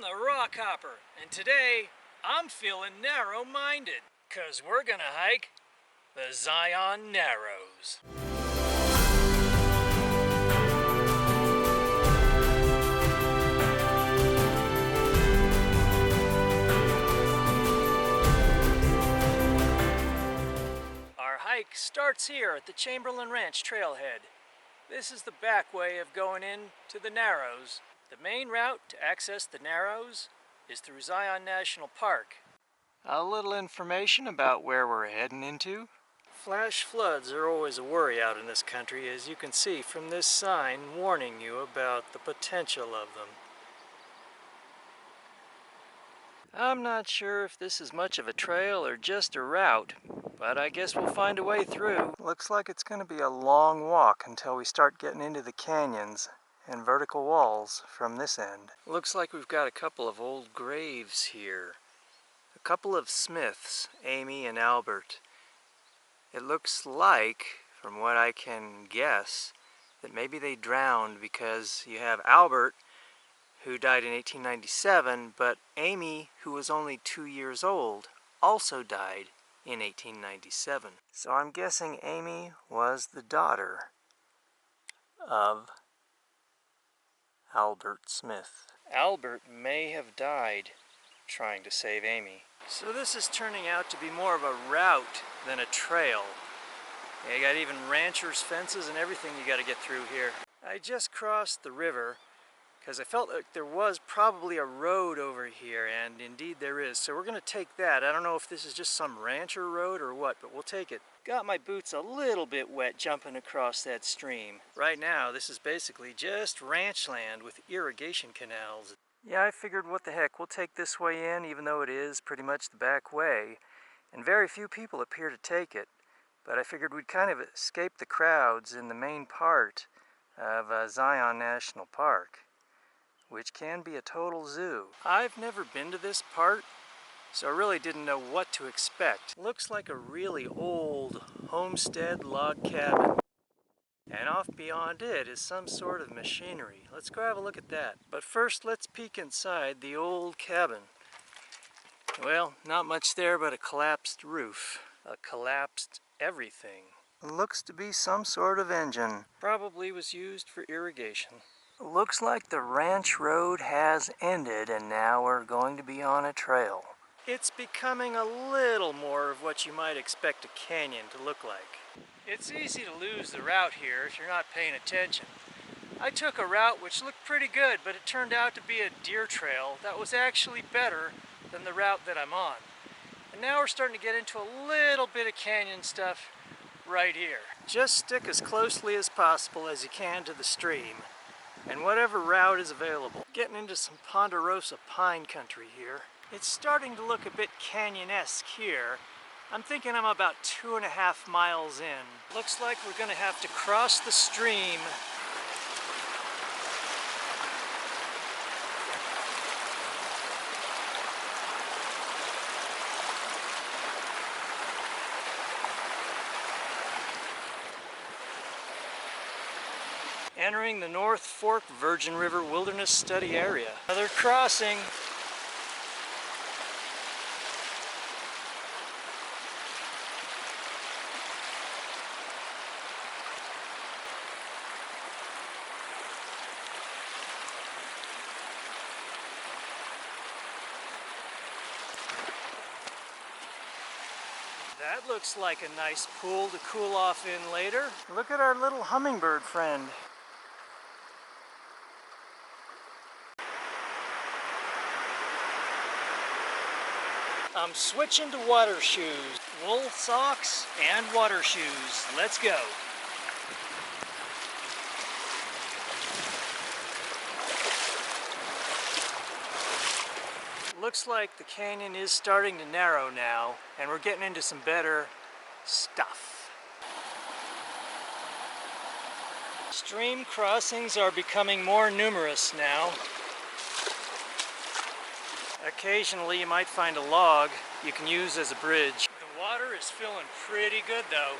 I'm the Rockhopper, and today I'm feeling narrow-minded, 'cause we're gonna hike the Zion Narrows. Our hike starts here at the Chamberlain Ranch trailhead. This is the back way of going in to the Narrows. The main route to access the Narrows is through Zion National Park. A little information about where we're heading into. Flash floods are always a worry out in this country, as you can see from this sign warning you about the potential of them. I'm not sure if this is much of a trail or just a route, but I guess we'll find a way through. Looks like it's going to be a long walk until we start getting into the canyons and vertical walls from this end. Looks like we've got a couple of old graves here. A couple of Smiths, Amy and Albert. It looks like, from what I can guess, that maybe they drowned, because you have Albert, who died in 1897, but Amy, who was only 2 years old, also died in 1897. So I'm guessing Amy was the daughter of Albert Smith. Albert may have died trying to save Amy. So this is turning out to be more of a route than a trail. Yeah, you got even ranchers' fences and everything you got to get through here. I just crossed the river because I felt like there was probably a road over here, and indeed there is. So we're going to take that. I don't know if this is just some rancher road or what, but we'll take it. Got my boots a little bit wet jumping across that stream. Right now, this is basically just ranch land with irrigation canals. Yeah, I figured what the heck, we'll take this way in, even though it is pretty much the back way. And very few people appear to take it. But I figured we'd kind of escape the crowds in the main part of Zion National Park, which can be a total zoo. I've never been to this part, so I really didn't know what to expect. Looks like a really old homestead log cabin. And off beyond it is some sort of machinery. Let's go have a look at that. But first, let's peek inside the old cabin. Well, not much there but a collapsed roof. A collapsed everything. Looks to be some sort of engine. Probably was used for irrigation. Looks like the ranch road has ended and now we're going to be on a trail. It's becoming a little more of what you might expect a canyon to look like. It's easy to lose the route here if you're not paying attention. I took a route which looked pretty good, but it turned out to be a deer trail that was actually better than the route that I'm on. And now we're starting to get into a little bit of canyon stuff right here. Just stick as closely as possible as you can to the stream, and whatever route is available. Getting into some ponderosa pine country here. It's starting to look a bit canyon-esque here. I'm thinking I'm about 2.5 miles in. Looks like we're gonna have to cross the stream. Entering the North Fork Virgin River Wilderness Study Area. Another crossing. That looks like a nice pool to cool off in later. Look at our little hummingbird friend. I'm switching to water shoes. Wool socks and water shoes. Let's go. Looks like the canyon is starting to narrow now, and we're getting into some better stuff. Stream crossings are becoming more numerous now. Occasionally you might find a log you can use as a bridge. The water is feeling pretty good though,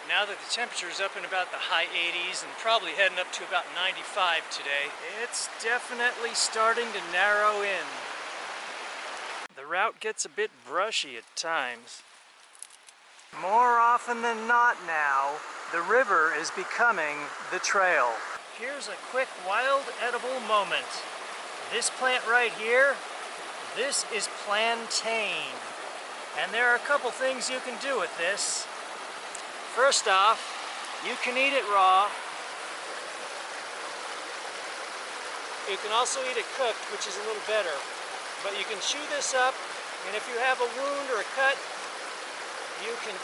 now that the temperature is up in about the high 80s and probably heading up to about 95 today. It's definitely starting to narrow in. The route gets a bit brushy at times. More often than not now, the river is becoming the trail. Here's a quick wild edible moment. This plant right here, this is plantain. And there are a couple things you can do with this. First off, you can eat it raw. You can also eat it cooked, which is a little better. But you can chew this up, and if you have a wound or a cut, you can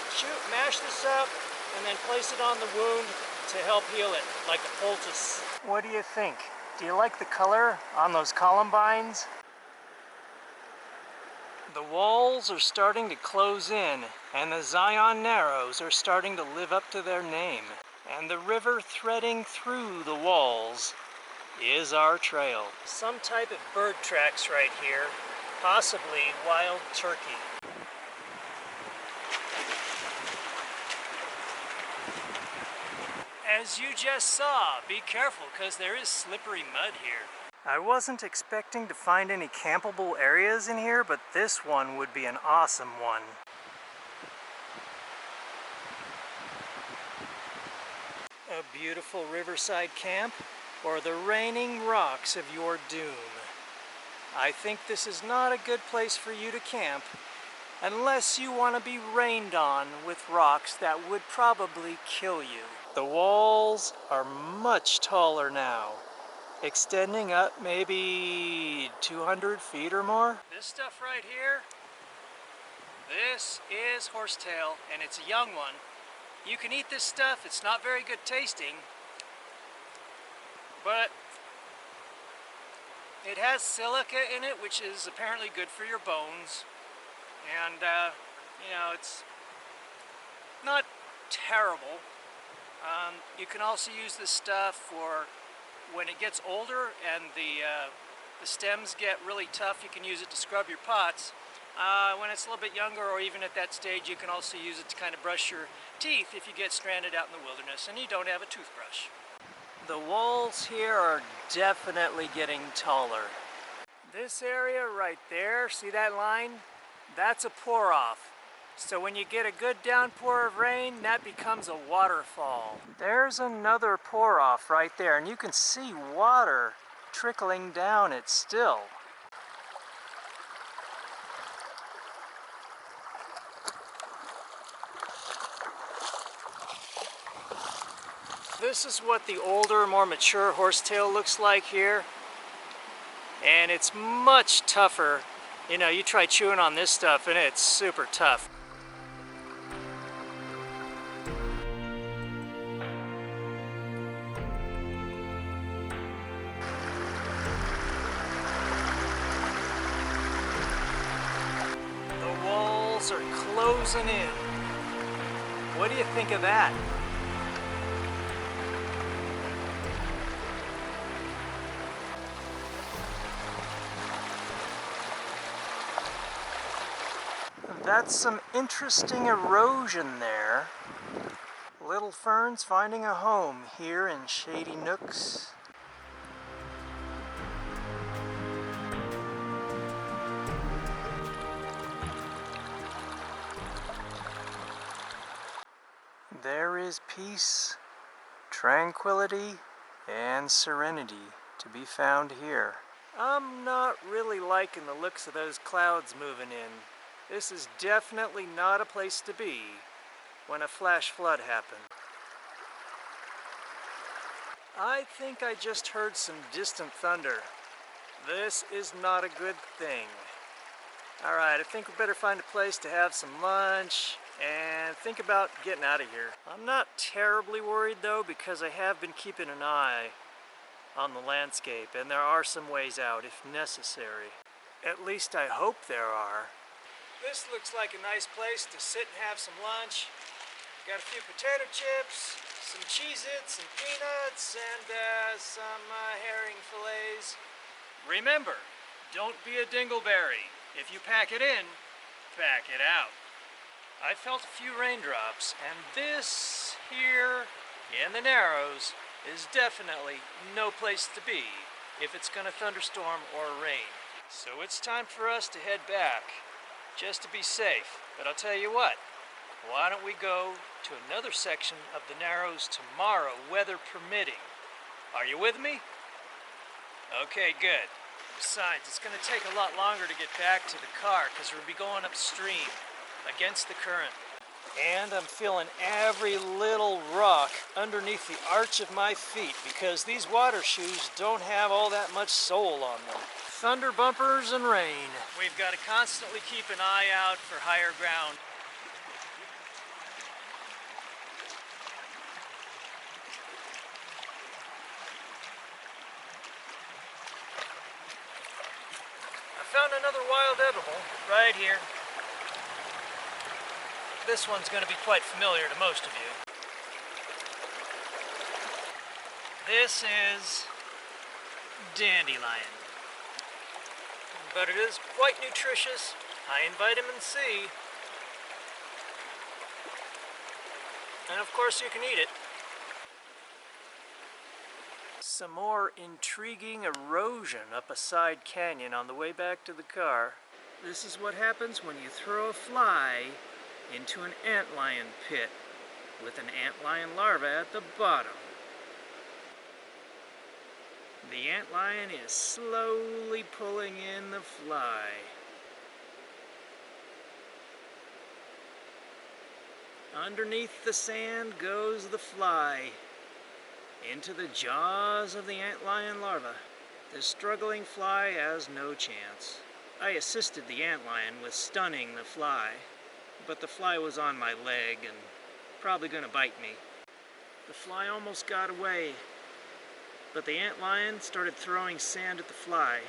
mash this up and then place it on the wound to help heal it, like a poultice. What do you think? Do you like the color on those columbines? The walls are starting to close in, and the Zion Narrows are starting to live up to their name. And the river threading through the walls is our trail. Some type of bird tracks right here, possibly wild turkey. As you just saw, be careful because there is slippery mud here. I wasn't expecting to find any campable areas in here, but this one would be an awesome one. A beautiful riverside camp, or the raining rocks of your doom. I think this is not a good place for you to camp, unless you want to be rained on with rocks that would probably kill you. The walls are much taller now, extending up maybe 200 feet or more. This stuff right here, this is horsetail, and it's a young one. You can eat this stuff. It's not very good tasting, but it has silica in it, which is apparently good for your bones. And, you know, it's not terrible. You can also use this stuff for when it gets older and the stems get really tough. You can use it to scrub your pots. When it's a little bit younger, or even at that stage, you can also use it to kind of brush your teeth if you get stranded out in the wilderness and you don't have a toothbrush. The walls here are definitely getting taller. This area right there, see that line? That's a pour-off. So when you get a good downpour of rain, that becomes a waterfall. There's another pour-off right there, and you can see water trickling down it still. This is what the older, more mature horsetail looks like here. And it's much tougher. You know, you try chewing on this stuff and it's super tough. The walls are closing in. What do you think of that? That's some interesting erosion there. Little ferns finding a home here in shady nooks. There is peace, tranquility, and serenity to be found here. I'm not really liking the looks of those clouds moving in. This is definitely not a place to be when a flash flood happened. I think I just heard some distant thunder. This is not a good thing. Alright, I think we better find a place to have some lunch and think about getting out of here. I'm not terribly worried though, because I have been keeping an eye on the landscape, and there are some ways out if necessary. At least I hope there are. This looks like a nice place to sit and have some lunch. Got a few potato chips, some Cheez-Its, some peanuts, and some herring fillets. Remember, don't be a dingleberry. If you pack it in, pack it out. I felt a few raindrops, and this here in the Narrows is definitely no place to be if it's going to thunderstorm or rain. So it's time for us to head back, just to be safe. But I'll tell you what, why don't we go to another section of the Narrows tomorrow, weather permitting. Are you with me? Okay, good. Besides, it's going to take a lot longer to get back to the car because we'll be going upstream against the current. And I'm feeling every little rock underneath the arch of my feet because these water shoes don't have all that much sole on them. Thunder bumpers and rain. We've got to constantly keep an eye out for higher ground. I found another wild edible right here. This one's going to be quite familiar to most of you. This is dandelion. But it is quite nutritious, high in vitamin C. And of course you can eat it. Some more intriguing erosion up a side canyon on the way back to the car. This is what happens when you throw a fly into an antlion pit with an antlion larva at the bottom. The antlion is slowly pulling in the fly. Underneath the sand goes the fly into the jaws of the antlion larva. The struggling fly has no chance. I assisted the antlion with stunning the fly, but the fly was on my leg and probably gonna bite me. The fly almost got away, but the antlion started throwing sand at the fly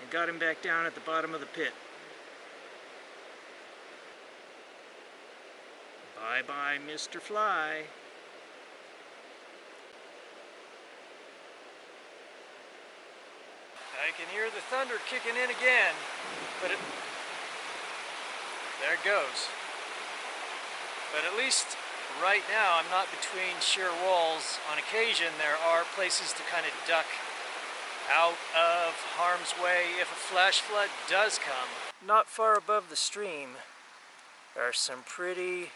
and got him back down at the bottom of the pit. Bye-bye, Mr. Fly. I can hear the thunder kicking in again, but there it goes. But at least right now I'm not between sheer walls. On occasion there are places to kind of duck out of harm's way if a flash flood does come. Not far above the stream are some pretty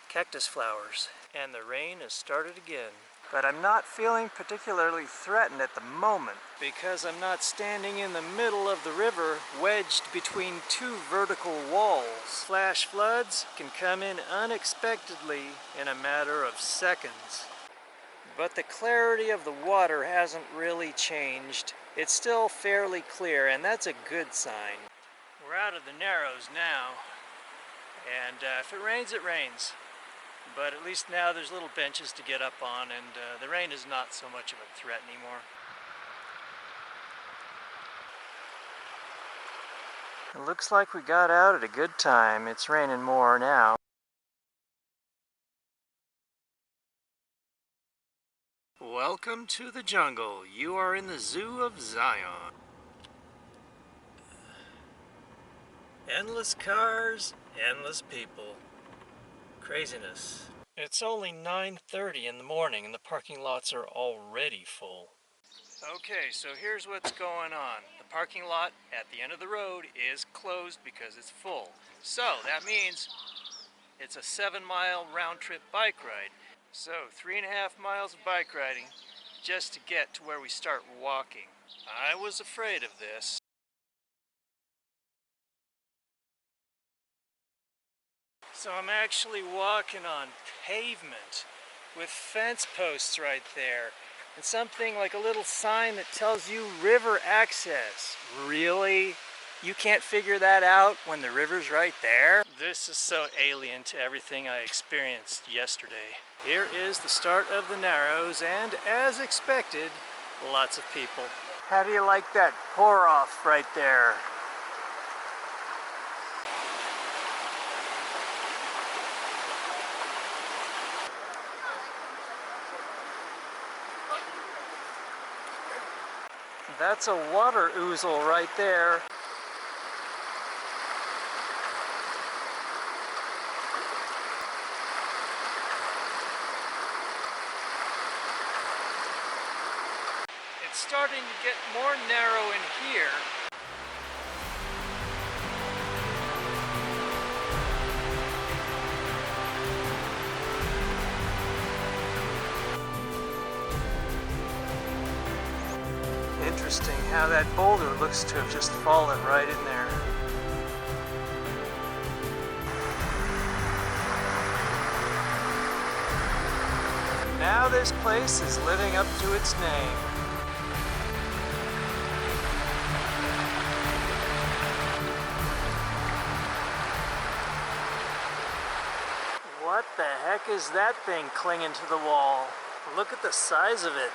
cactus flowers, and the rain has started again. But I'm not feeling particularly threatened at the moment because I'm not standing in the middle of the river wedged between two vertical walls. Flash floods can come in unexpectedly in a matter of seconds. But the clarity of the water hasn't really changed. It's still fairly clear, and that's a good sign. We're out of the Narrows now, and if it rains, it rains. But at least now there's little benches to get up on, and the rain is not so much of a threat anymore. It looks like we got out at a good time. It's raining more now. Welcome to the jungle. You are in the Zoo of Zion. Endless cars, endless people. Craziness. It's only 9:30 in the morning and the parking lots are already full. Okay, so here's what's going on. The parking lot at the end of the road is closed because it's full. So that means it's a 7-mile round-trip bike ride. So 3.5 miles of bike riding just to get to where we start walking. I was afraid of this. So I'm actually walking on pavement with fence posts right there and something like a little sign that tells you river access. Really? You can't figure that out when the river's right there? This is so alien to everything I experienced yesterday. Here is the start of the Narrows, and as expected, lots of people. How do you like that pour-off right there? That's a water ouzel right there. It starting to get more narrow in here. Interesting how that boulder looks to have just fallen right in there. Now this place is living up to its name. What the heck is that thing clinging to the wall? Look at the size of it.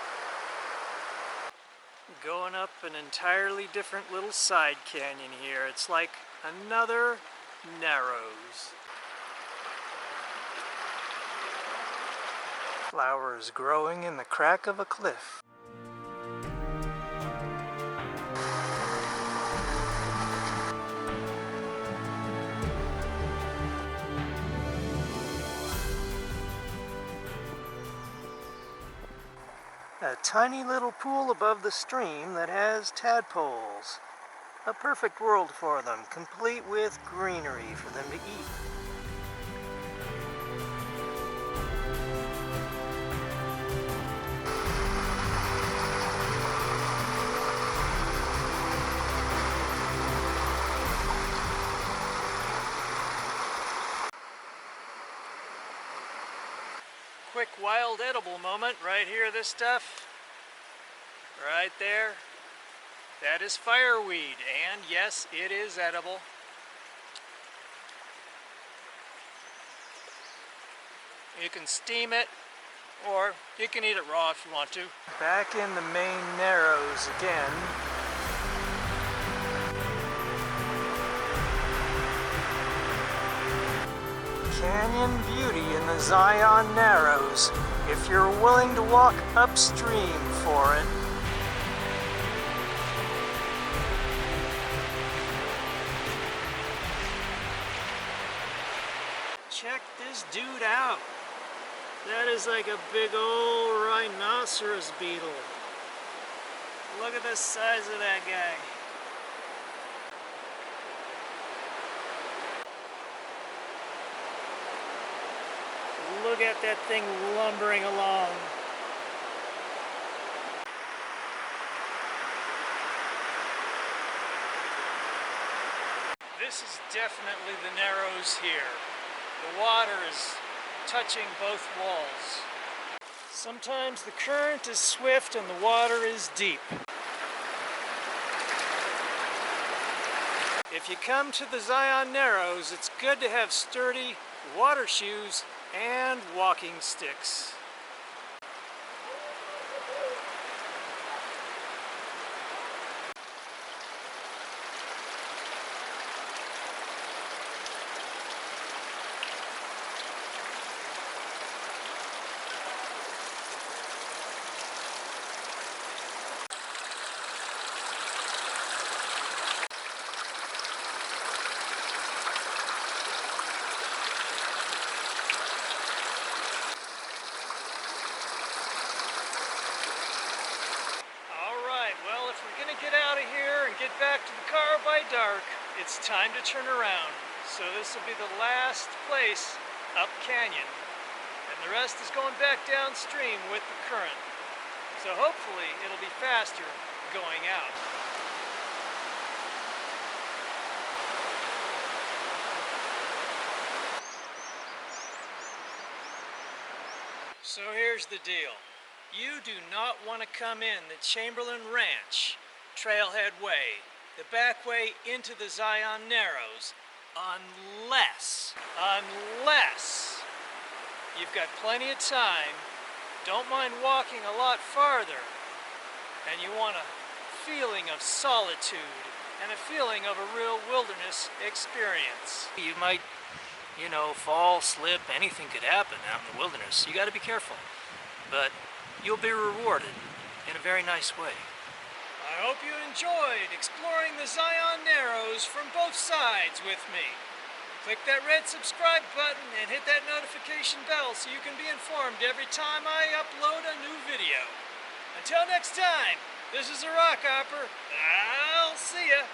Going up an entirely different little side canyon here. It's like another Narrows. Flowers growing in the crack of a cliff. A tiny little pool above the stream that has tadpoles. A perfect world for them, complete with greenery for them to eat. Quick wild edible moment right here, this stuff. Right there. That is fireweed, and yes, it is edible. You can steam it, or you can eat it raw if you want to. Back in the main Narrows again. Canyon beauty in the Zion Narrows, if you're willing to walk upstream for it. Check this dude out. That is like a big old rhinoceros beetle. Look at the size of that guy. Look at that thing lumbering along. This is definitely the Narrows here. The water is touching both walls. Sometimes the current is swift and the water is deep. If you come to the Zion Narrows, it's good to have sturdy water shoes and walking sticks. Get back to the car by dark, it's time to turn around. So this will be the last place up canyon, and the rest is going back downstream with the current. So hopefully it'll be faster going out. So here's the deal. You do not want to come in the Chamberlain Ranch Trailhead Way, the back way into the Zion Narrows, unless you've got plenty of time, don't mind walking a lot farther, and you want a feeling of solitude and a feeling of a real wilderness experience. You might, fall, slip, anything could happen out in the wilderness. You got to be careful, but you'll be rewarded in a very nice way. I hope you enjoyed exploring the Zion Narrows from both sides with me. Click that red subscribe button and hit that notification bell so you can be informed every time I upload a new video. Until next time, This is a rock hopper. I'll see ya.